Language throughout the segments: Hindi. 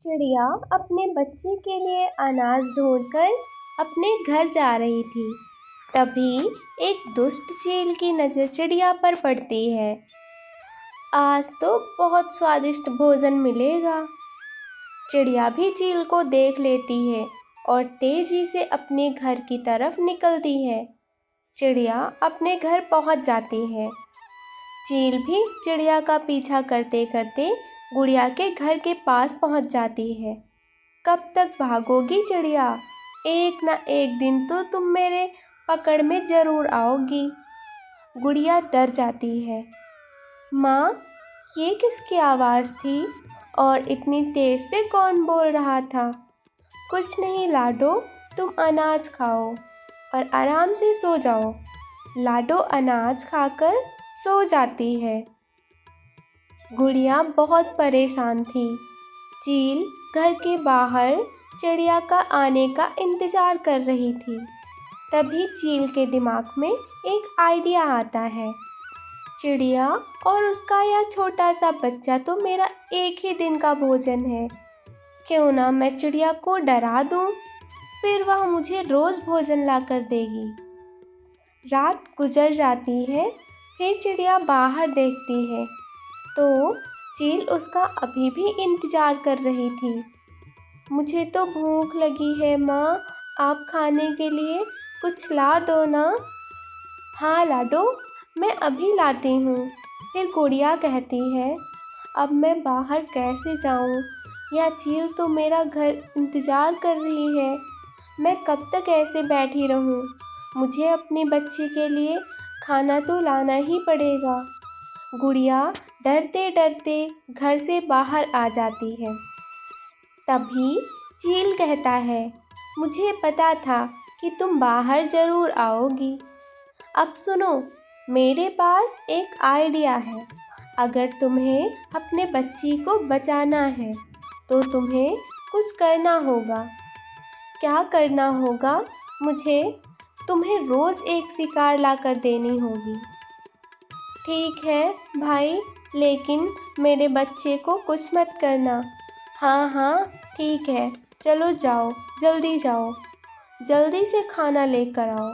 चिड़िया अपने बच्चे के लिए अनाज ढूंढकर अपने घर जा रही थी। तभी एक दुष्ट चील की नज़र चिड़िया पर पड़ती है। आज तो बहुत स्वादिष्ट भोजन मिलेगा। चिड़िया भी चील को देख लेती है और तेजी से अपने घर की तरफ निकलती है। चिड़िया अपने घर पहुंच जाती है। चील भी चिड़िया का पीछा करते करते गुड़िया के घर के पास पहुंच जाती है। कब तक भागोगी चिड़िया? एक ना एक दिन तो तुम मेरे पकड़ में ज़रूर आओगी। गुड़िया डर जाती है। माँ, ये किसकी आवाज़ थी और इतनी तेज़ से कौन बोल रहा था? कुछ नहीं लाडो, तुम अनाज खाओ और आराम से सो जाओ। लाडो अनाज खाकर सो जाती है। गुड़िया बहुत परेशान थी। चील घर के बाहर चिड़िया का आने का इंतज़ार कर रही थी। तभी चील के दिमाग में एक आइडिया आता है। चिड़िया और उसका यह छोटा सा बच्चा तो मेरा एक ही दिन का भोजन है। क्यों ना मैं चिड़िया को डरा दूं, फिर वह मुझे रोज़ भोजन ला कर देगी। रात गुजर जाती है। फिर चिड़िया बाहर देखती है तो चील उसका अभी भी इंतज़ार कर रही थी। मुझे तो भूख लगी है माँ, आप खाने के लिए कुछ ला दो ना। हाँ लाडो, मैं अभी लाती हूँ। फिर गुड़िया कहती है, अब मैं बाहर कैसे जाऊँ? यह चील तो मेरा घर इंतज़ार कर रही है। मैं कब तक ऐसे बैठी रहूँ? मुझे अपनी बच्ची के लिए खाना तो लाना ही पड़ेगा। गुड़िया डरते डरते घर से बाहर आ जाती है। तभी चील कहता है, मुझे पता था कि तुम बाहर ज़रूर आओगी। अब सुनो, मेरे पास एक आइडिया है। अगर तुम्हें अपने बच्ची को बचाना है तो तुम्हें कुछ करना होगा। क्या करना होगा? मुझे तुम्हें रोज़ एक शिकार लाकर देनी होगी। ठीक है भाई, लेकिन मेरे बच्चे को कुछ मत करना। हाँ हाँ ठीक है, चलो जाओ, जल्दी जाओ, जल्दी से खाना लेकर आओ।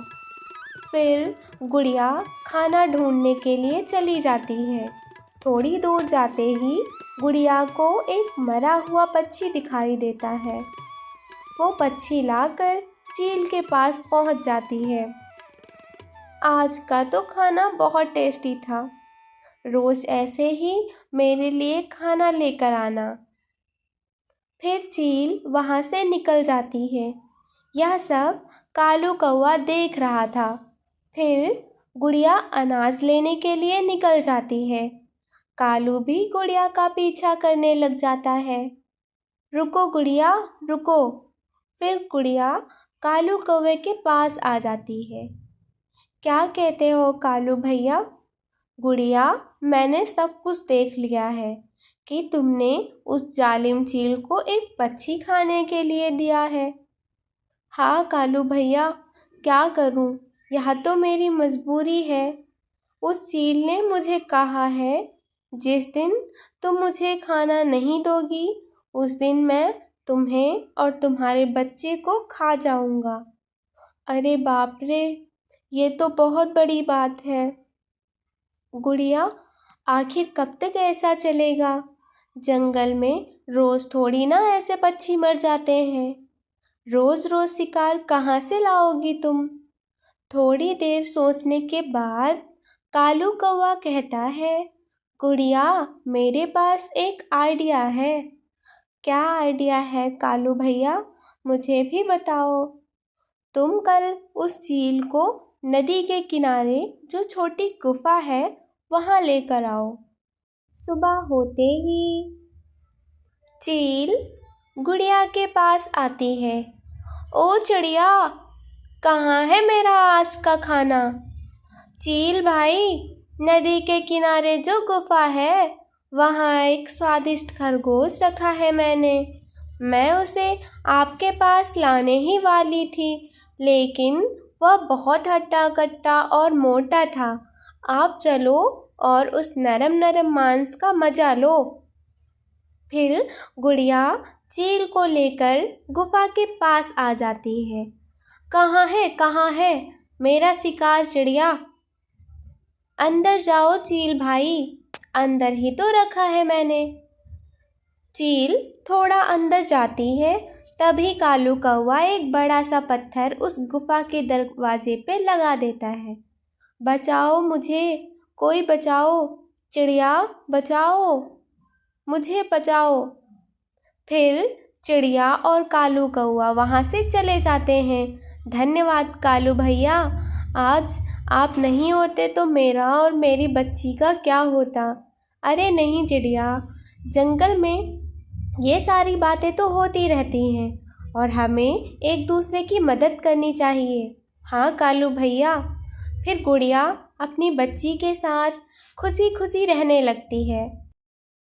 फिर गुड़िया खाना ढूंढने के लिए चली जाती है। थोड़ी दूर जाते ही गुड़िया को एक मरा हुआ पक्षी दिखाई देता है। वो पक्षी लाकर चील के पास पहुंच जाती है। आज का तो खाना बहुत टेस्टी था। रोज़ ऐसे ही मेरे लिए खाना लेकर आना। फिर चील वहाँ से निकल जाती है। यह सब कालू कौवा देख रहा था। फिर गुड़िया अनाज लेने के लिए निकल जाती है। कालू भी गुड़िया का पीछा करने लग जाता है। रुको गुड़िया, रुको। फिर गुड़िया कालू कौवे के पास आ जाती है। क्या कहते हो कालू भैया? गुड़िया, मैंने सब कुछ देख लिया है कि तुमने उस जालिम चील को एक पक्षी खाने के लिए दिया है। हाँ कालू भैया, क्या करूं? यह तो मेरी मजबूरी है। उस चील ने मुझे कहा है, जिस दिन तुम मुझे खाना नहीं दोगी उस दिन मैं तुम्हें और तुम्हारे बच्चे को खा जाऊंगा। अरे बाप रे, ये तो बहुत बड़ी बात है। गुड़िया, आखिर कब तक ऐसा चलेगा? जंगल में रोज़ थोड़ी ना ऐसे पक्षी मर जाते हैं। रोज़ रोज़ शिकार कहाँ से लाओगी तुम? थोड़ी देर सोचने के बाद कालू कौवा कहता है, गुड़िया, मेरे पास एक आइडिया है। क्या आइडिया है कालू भैया? मुझे भी बताओ। तुम कल उस चील को नदी के किनारे जो छोटी गुफा है वहाँ लेकर आओ। सुबह होते ही चील गुड़िया के पास आती है। ओ चिड़िया, कहाँ है मेरा आज का खाना? चील भाई, नदी के किनारे जो गुफा है वहाँ एक स्वादिष्ट खरगोश रखा है मैंने। मैं उसे आपके पास लाने ही वाली थी, लेकिन वह बहुत हट्टा कट्टा और मोटा था। आप चलो और उस नरम नरम मांस का मज़ा लो। फिर गुड़िया चील को लेकर गुफा के पास आ जाती है। कहाँ है मेरा शिकार चिड़िया? अंदर जाओ चील भाई, अंदर ही तो रखा है मैंने। चील थोड़ा अंदर जाती है, तभी कालू कौवा एक बड़ा सा पत्थर उस गुफा के दरवाजे पे लगा देता है। बचाओ मुझे, कोई बचाओ, चिड़िया बचाओ, मुझे बचाओ। फिर चिड़िया और कालू कौवा वहाँ से चले जाते हैं। धन्यवाद कालू भैया, आज आप नहीं होते तो मेरा और मेरी बच्ची का क्या होता। अरे नहीं चिड़िया, जंगल में ये सारी बातें तो होती रहती हैं और हमें एक दूसरे की मदद करनी चाहिए। हाँ कालू भैया। फिर गुड़िया अपनी बच्ची के साथ खुशी खुशी रहने लगती है।